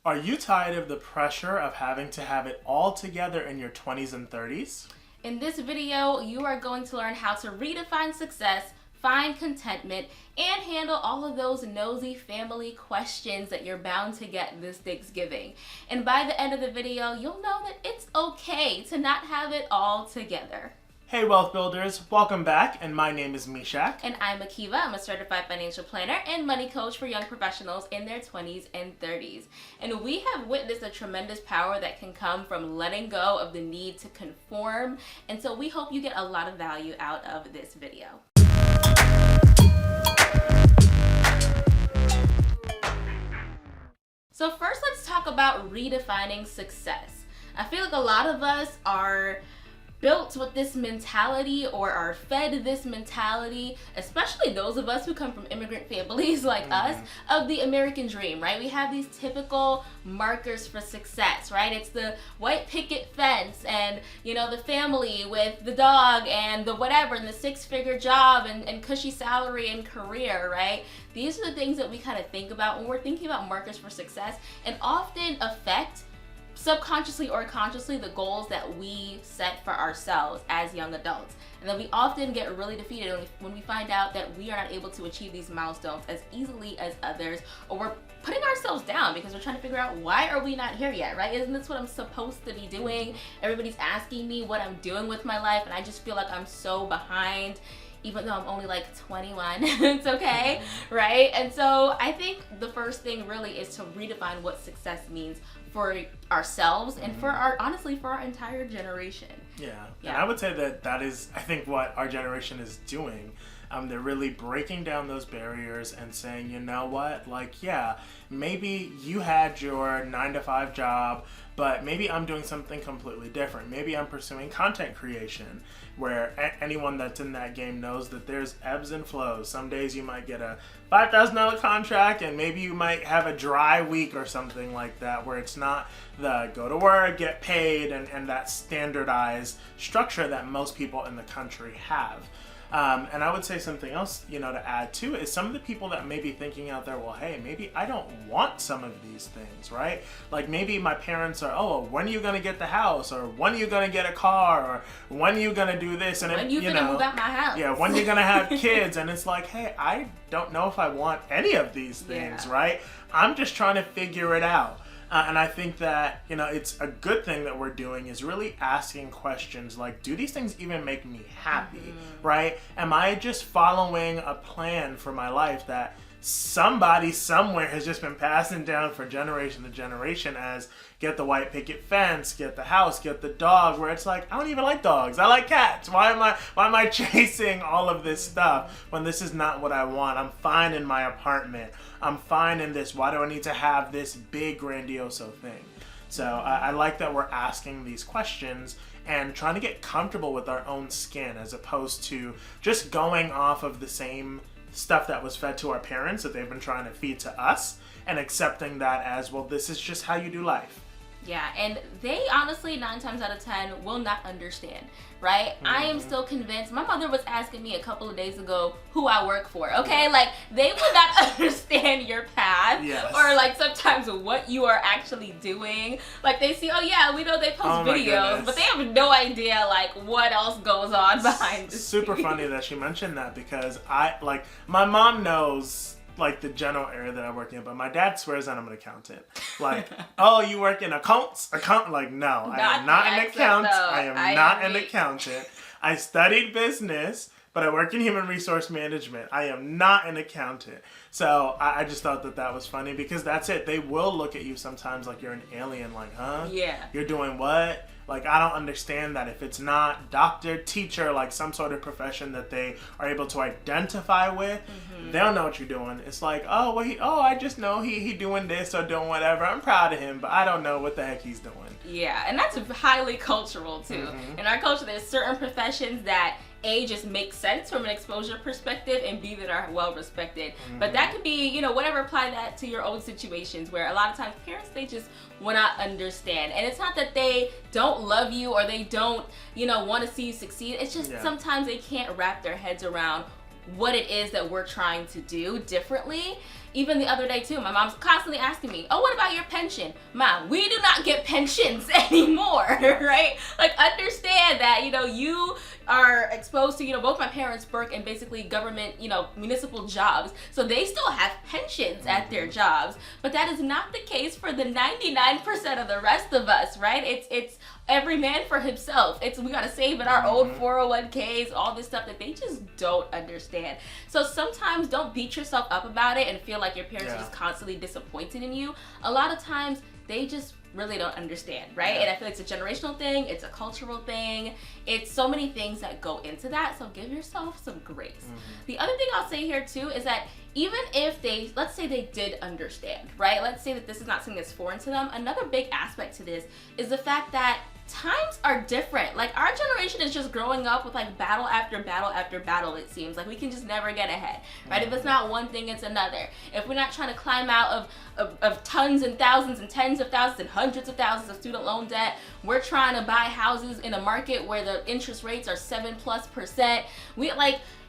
Are you tired of the pressure of having to have it all together in your 20s and 30s? In this video, you are going to learn how to redefine success, find contentment, and handle all of those nosy family questions that you're bound to get this Thanksgiving. And by the end of the video, you'll know that it's okay to not have it all together. Hey Wealth Builders, welcome back, and my name is Mishak. And I'm Akiva. I'm a certified financial planner and money coach for young professionals in their 20s and 30s. And we have witnessed a tremendous power that can come from letting go of the need to conform. And so we hope you get a lot of value out of this video. So first, let's talk about redefining success. I feel like a lot of us are built with this mentality or are fed this mentality, especially those of us who come from immigrant families like us, of the American dream, right? We have these typical markers for success, right? It's the white picket fence and, you know, the family with the dog and the whatever and the six-figure job and cushy salary and career, right? These are the things that we kind of think about when we're thinking about markers for success and often affect subconsciously or consciously the goals that we set for ourselves as young adults. And then we often get really defeated when we find out that we are not able to achieve these milestones as easily as others, or we're putting ourselves down because we're trying to figure out, why are we not here yet, right? Isn't this what I'm supposed to be doing? Everybody's asking me what I'm doing with my life, and I just feel like I'm so behind. Even though I'm only like 21, it's okay, right? And so I think the first thing really is to redefine what success means for ourselves and for honestly, for our entire generation. Yeah. And I would say that is, I think, what our generation is doing. They're really breaking down those barriers and saying, you know what, like, yeah, maybe you had your 9-to-5 job, but maybe I'm doing something completely different. Maybe I'm pursuing content creation, where anyone that's in that game knows that there's ebbs and flows. Some days you might get a $5,000 contract, and maybe you might have a dry week or something like that, where it's not the go to work, get paid, and that standardized structure that most people in the country have. And I would say something else, you know, to add to is some of the people that may be thinking out there, well, hey, maybe I don't want some of these things, right? Like maybe my parents are, oh, when are you going to get the house? Or when are you going to get a car? Or when are you going to do this? And when you going to move out my house? Yeah, when you're going to have kids. And it's like, hey, I don't know if I want any of these things, right? I'm just trying to figure it out. And I think that, you know, it's a good thing that we're doing is really asking questions like, do these things even make me happy, right? Am I just following a plan for my life that somebody somewhere has just been passing down for generation to generation as get the white picket fence, get the house, get the dog, where it's like, I don't even like dogs, I like cats. Why am I chasing all of this stuff when this is not what I want? I'm fine in my apartment. I'm fine in this. Why do I need to have this big grandioso thing? So I like that we're asking these questions and trying to get comfortable with our own skin as opposed to just going off of the same stuff that was fed to our parents that they've been trying to feed to us and accepting that as, well, this is just how you do life. Yeah, and they honestly 9 times out of 10 will not understand, right? I am still convinced. My mother was asking me a couple of days ago who I work for, okay? Like, they will not understand your path or like sometimes what you are actually doing. Like, they see, oh yeah, we know they post videos, but they have no idea like what else goes on behind the Super funny that she mentioned that because my mom knows like the general area that I work in, but my dad swears that I'm an accountant. Like, oh, you work in accounts? Like, no, I am not an accountant. I am not an accountant. I studied business, but I work in human resource management. I am not an accountant. So I just thought that was funny because that's it. They will look at you sometimes like you're an alien, like, huh? Yeah. You're doing what? Like, I don't understand that if it's not doctor, teacher, like some sort of profession that they are able to identify with, they'll know what you're doing. It's like, oh, well, I just know he doing this or doing whatever. I'm proud of him, but I don't know what the heck he's doing. Yeah, and that's highly cultural too. In our culture, there's certain professions that A, just make sense from an exposure perspective, and B, that are well respected. But that could be, you know, whatever, apply that to your own situations where a lot of times parents, they just will not understand. And it's not that they don't love you or they don't, you know, want to see you succeed. It's just sometimes they can't wrap their heads around what it is that we're trying to do differently. Even the other day too, my mom's constantly asking me, oh, what about your pension? Mom, we do not get pensions anymore, right? Like, understand that, you are exposed to, both my parents work in basically government, municipal jobs. So they still have pensions at their jobs. But that is not the case for the 99% of the rest of us, right? It's every man for himself. We gotta save in our old 401ks, all this stuff that they just don't understand. So sometimes don't beat yourself up about it and feel like your parents are just constantly disappointed in you. A lot of times they just really don't understand, right? And I feel like it's a generational thing, it's a cultural thing, it's so many things that go into that, so give yourself some grace. The other thing I'll say here too is that even if let's say they did understand, right? Let's say that this is not something that's foreign to them. Another big aspect to this is the fact that times are different. Like, our generation is just growing up with like battle after battle after battle, it seems. Like, we can just never get ahead, right? If it's not one thing, it's another. If we're not trying to climb out of tons and thousands and tens of thousands and hundreds of thousands of student loan debt, we're trying to buy houses in a market where the interest rates are 7+%.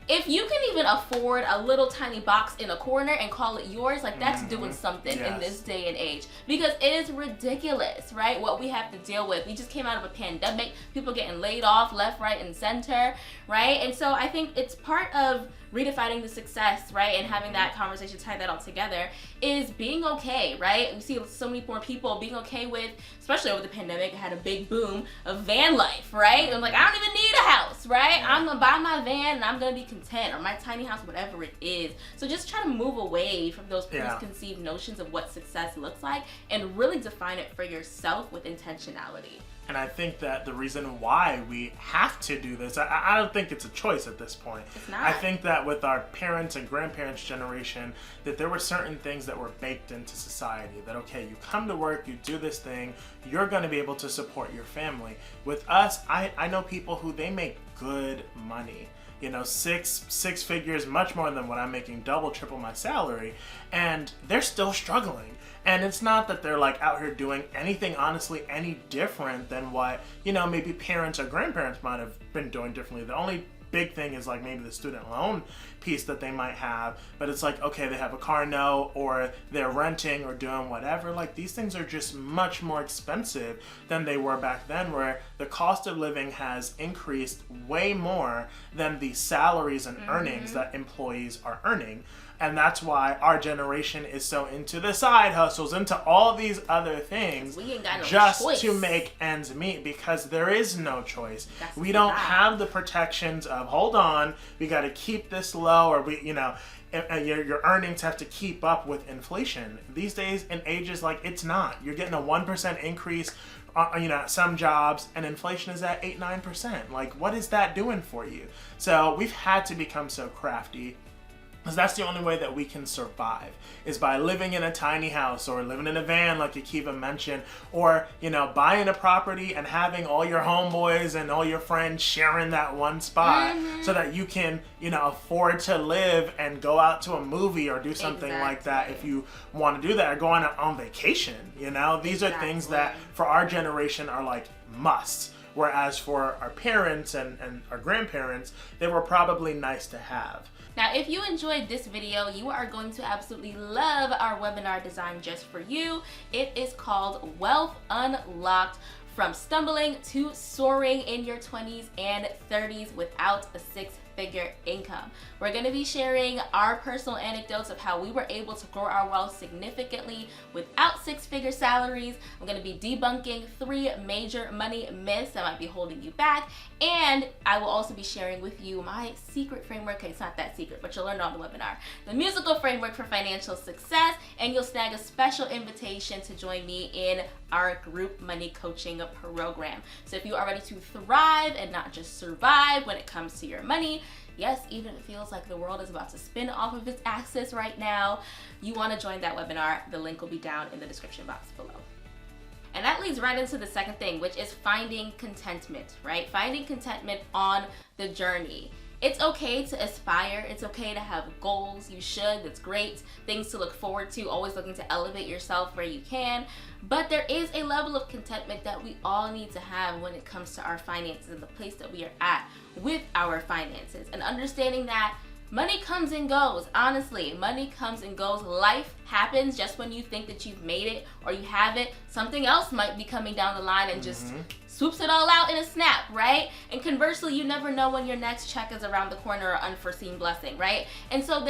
If you can even afford a little tiny box in a corner and call it yours, like, that's doing something in this day and age. Because it is ridiculous, right, what we have to deal with. We just came out of a pandemic, people getting laid off left, right, and center, right? And so I think it's part of redefining the success, right, and having that conversation, tie that all together, is being okay, right? We see so many more people being okay with, especially over the pandemic, had a big boom of van life, right? I'm like, I don't even need a house, right? I'm gonna buy my van and I'm gonna be content, or my tiny house, whatever it is. So just try to move away from those preconceived notions of what success looks like and really define it for yourself with intentionality. And I think that the reason why we have to do this, I don't think it's a choice at this point. It's not. I think that with our parents' and grandparents' generation, that there were certain things that were baked into society. That, okay, you come to work, you do this thing, you're going to be able to support your family. With us, I know people who, they make good money. Six figures, much more than what I'm making, double, triple my salary, and they're still struggling. And it's not that they're like out here doing anything, honestly, any different than what, maybe parents or grandparents might have been doing differently. The only big thing is like maybe the student loan piece that they might have, but it's like, okay, they have a car note, or they're renting or doing whatever. Like, these things are just much more expensive than they were back then, where the cost of living has increased way more than the salaries and earnings that employees are earning. And that's why our generation is so into the side hustles, into all these other things, we ain't got no just choice to make ends meet, because there is no choice. We don't have the protections of, hold on, we got to keep this low, or your earnings have to keep up with inflation. These days in ages, like, it's not. You're getting a 1% increase at some jobs, and inflation is at 8-9%. Like, what is that doing for you? So we've had to become so crafty, because that's the only way that we can survive, is by living in a tiny house, or living in a van like Akiva mentioned, or buying a property and having all your homeboys and all your friends sharing that one spot, so that you can afford to live and go out to a movie or do something like that if you want to do that, or go on vacation. These are things that for our generation are like musts. Whereas for our parents and our grandparents, they were probably nice to have. Now, if you enjoyed this video, you are going to absolutely love our webinar designed just for you. It is called Wealth Unlocked: From Stumbling to Soaring in Your 20s and 30s Without a Six-Figure Income. We're going to be sharing our personal anecdotes of how we were able to grow our wealth significantly without six-figure salaries. I'm going to be debunking 3 major money myths that might be holding you back, and I will also be sharing with you my secret framework. Okay, it's not that secret, but you'll learn it on the webinar. The musical framework for financial success, and you'll snag a special invitation to join me in our group money coaching program. So if you are ready to thrive and not just survive when it comes to your money, yes, even if it feels like the world is about to spin off of its axis right now, you want to join that webinar. The link will be down in the description box below. And that leads right into the second thing, which is finding contentment, right? Finding contentment on the journey. It's okay to aspire. It's okay to have goals. You should. That's great. Things to look forward to. Always looking to elevate yourself where you can. But there is a level of contentment that we all need to have when it comes to our finances and the place that we are at with our finances. And understanding that money comes and goes. Honestly, money comes and goes. Life happens. Just when you think that you've made it or you have it, something else might be coming down the line and just swoops it all out in a snap, right? And conversely, you never know when your next check is around the corner or unforeseen blessing, right? And so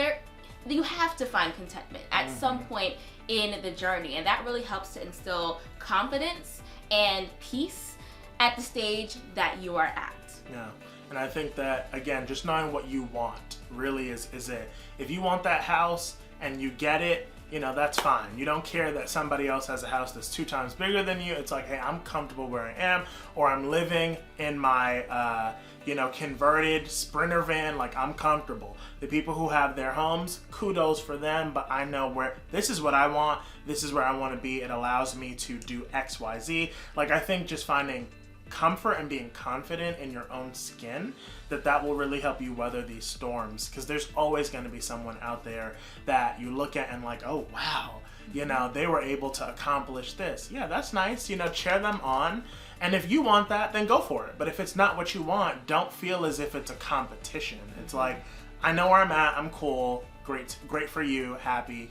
you have to find contentment at some point in the journey, and that really helps to instill confidence and peace at the stage that you are at. Yeah. And I think that, again, just knowing what you want really is it. If you want that house and you get it, that's fine. You don't care that somebody else has a house that's 2 times bigger than you. It's like, hey, I'm comfortable where I am, or I'm living in my, converted Sprinter van. Like, I'm comfortable. The people who have their homes, kudos for them, but I know this is what I want. This is where I want to be. It allows me to do X, Y, Z. Like, I think just finding comfort and being confident in your own skin, that will really help you weather these storms, because there's always going to be someone out there that you look at and like, oh wow, they were able to accomplish this. Yeah, that's nice. Cheer them on, and if you want that, then go for it. But if it's not what you want, don't feel as if it's a competition. It's like, I know where I'm at, I'm cool, great for you, happy,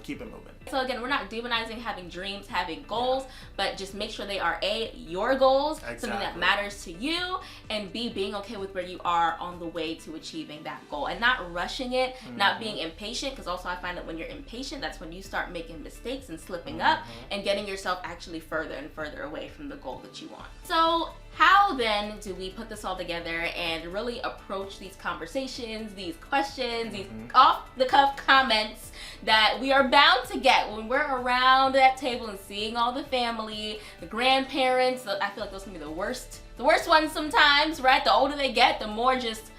keep it moving. So again, we're not demonizing having dreams, having goals, but just make sure they are A, your goals, something that matters to you, and B, being okay with where you are on the way to achieving that goal, and not rushing it, not being impatient, because also I find that when you're impatient, that's when you start making mistakes and slipping up and getting yourself actually further and further away from the goal that you want. So how then do we put this all together and really approach these conversations, these questions, these off-the-cuff comments that we are bound to get when we're around that table and seeing all the family, the grandparents? I feel like those can be the worst ones sometimes, right? The older they get, the more just,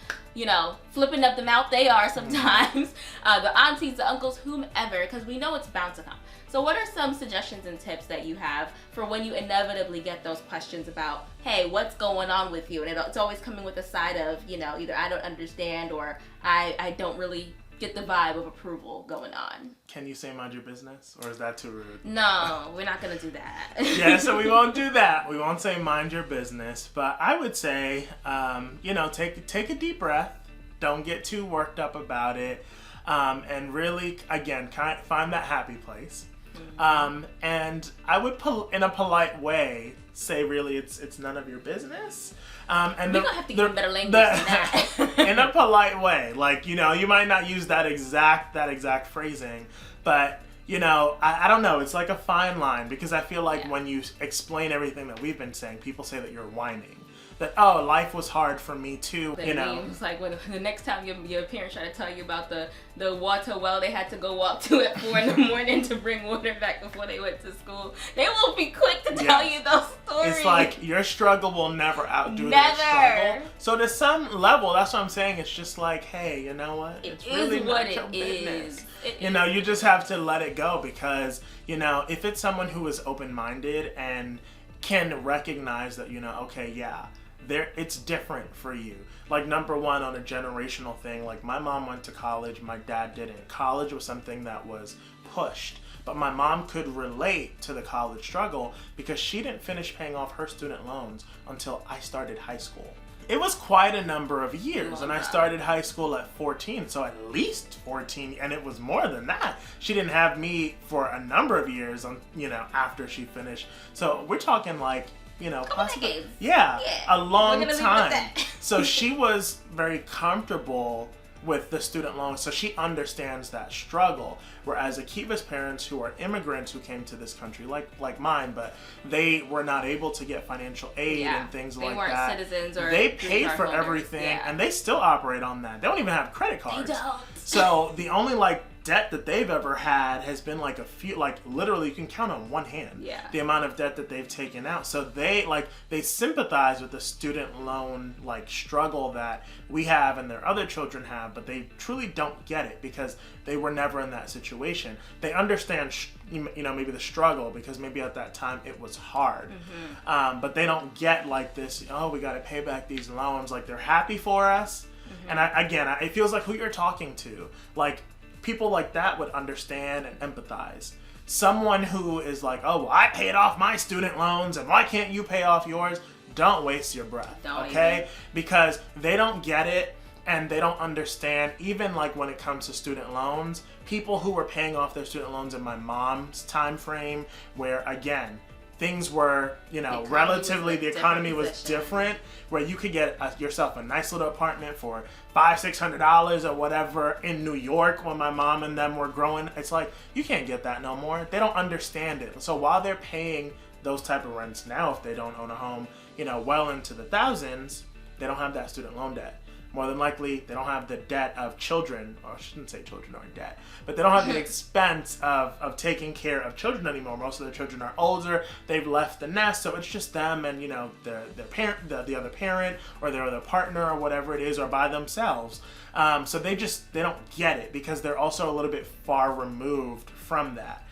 flipping up the mouth they are sometimes. The aunties, the uncles, whomever, because we know it's bound to come. So what are some suggestions and tips that you have for when you inevitably get those questions about, hey, what's going on with you? And it's always coming with a side of, either I don't understand or I don't really get the vibe of approval going on. Can you say mind your business, or is that too rude? No, we're not going to do that. Yeah, so we won't do that. We won't say mind your business. But I would say, take a deep breath. Don't get too worked up about it. And really, again, find that happy place. And I would, in a polite way, say really it's none of your business. And we're gonna have to get better language than that. In a polite way, like, you might not use that exact phrasing, but I don't know, it's like a fine line, because I feel like when you explain everything that we've been saying, people say that you're whining. That, oh, life was hard for me too, It's like when the next time your parents try to tell you about the water well they had to go walk to at 4 a.m. to bring water back before they went to school, they will be quick to tell you those stories. It's like your struggle will never outdo their struggle. So to some level, that's what I'm saying. It's just like, hey, you know what? It's really not your business. You just have to let it go, because if it's someone who is open-minded and can recognize that, okay, yeah, it's different for you. Like, number one, on a generational thing, like, my mom went to college, my dad didn't. College was something that was pushed, but my mom could relate to the college struggle because she didn't finish paying off her student loans until I started high school. It was quite a number of years, and I started high school at 14, so at least 14, and it was more than that. She didn't have me for a number of years, after she finished. So we're talking like, decades. Yeah, a long time. So she was very comfortable with the student loans, so she understands that struggle. Whereas Akiva's parents, who are immigrants who came to this country, like mine, but they were not able to get financial aid and things like that. They weren't citizens or they paid for everything, and they still operate on that. They don't even have credit cards. They don't. So the only debt that they've ever had has been like a few, like literally you can count on one hand the amount of debt that they've taken out. So they sympathize with the student loan struggle that we have and their other children have, but they truly don't get it because they were never in that situation. They understand maybe the struggle because maybe at that time it was hard, but they don't get this, oh, we got to pay back these loans. Like, they're happy for us. And it feels like who you're talking to, people like that would understand and empathize. Someone who is like, oh, well, I paid off my student loans and why can't you pay off yours? Don't waste your breath, okay? Because they don't get it. and they don't understand, even like when it comes to student loans, people who were paying off their student loans in my mom's time frame, where again, things were, relatively, the economy was different, where you could get yourself a nice little apartment for $500-$600 or whatever in New York when my mom and them were growing. It's like, you can't get that no more. They don't understand it. So while they're paying those type of rents now, if they don't own a home, well into the thousands, they don't have that student loan debt. More than likely, they don't have the debt of children, or I shouldn't say children are in debt, but they don't have the expense of taking care of children anymore. Most of the children are older, they've left the nest, so it's just them and, their parent, the other parent, or their other partner, or whatever it is, or by themselves. So they don't get it, because they're also a little bit far removed from that.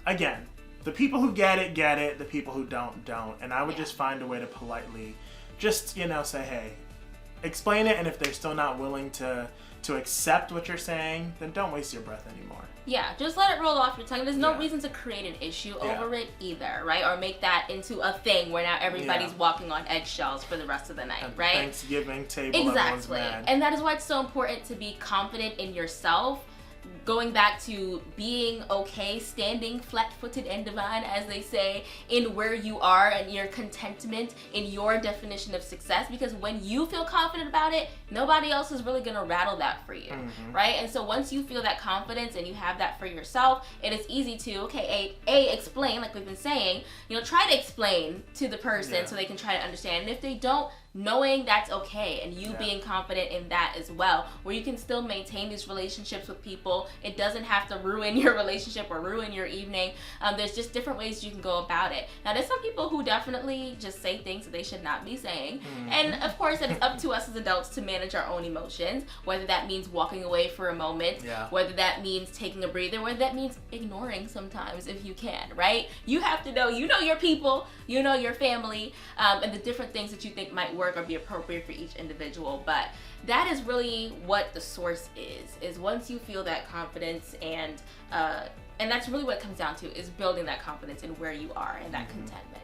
Again, the people who get it, the people who don't. And I would just find a way to politely just, say, hey, explain it, and if they're still not willing to accept what you're saying, then don't waste your breath anymore. Yeah, just let it roll off your tongue. There's no reason to create an issue over it either, right? Or make that into a thing where now everybody's walking on eggshells for the rest of the night, right? Thanksgiving table, everyone's mad. And that is why it's so important to be confident in yourself. Going back to being okay, standing flat-footed and divine, as they say, in where you are and your contentment in your definition of success. Because when you feel confident about it, nobody else is really gonna rattle that for you, right? And so once you feel that confidence and you have that for yourself, it is easy to, explain, like we've been saying, try to explain to the person so they can try to understand. And if they don't, knowing that's okay, and you being confident in that as well, where you can still maintain these relationships with people. It doesn't have to ruin your relationship or ruin your evening. There's just different ways you can go about it. Now, there's some people who definitely just say things that they should not be saying. And of course, it's up to us as adults to manage our own emotions, whether that means walking away for a moment, whether that means taking a breather, whether that means ignoring sometimes if you can, right? You have to know, your people, your family, and the different things that you think might work or be appropriate for each individual. But that is really what the source is once you feel that confidence, and that's really what it comes down to, is building that confidence in where you are and that contentment.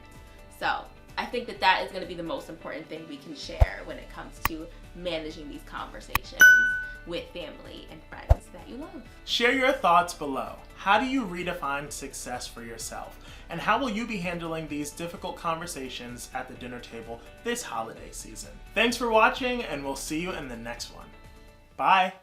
So I think that is going to be the most important thing we can share when it comes to managing these conversations with family and friends that you love. Share your thoughts below. How do you redefine success for yourself? And how will you be handling these difficult conversations at the dinner table this holiday season? Thanks for watching, and we'll see you in the next one. Bye.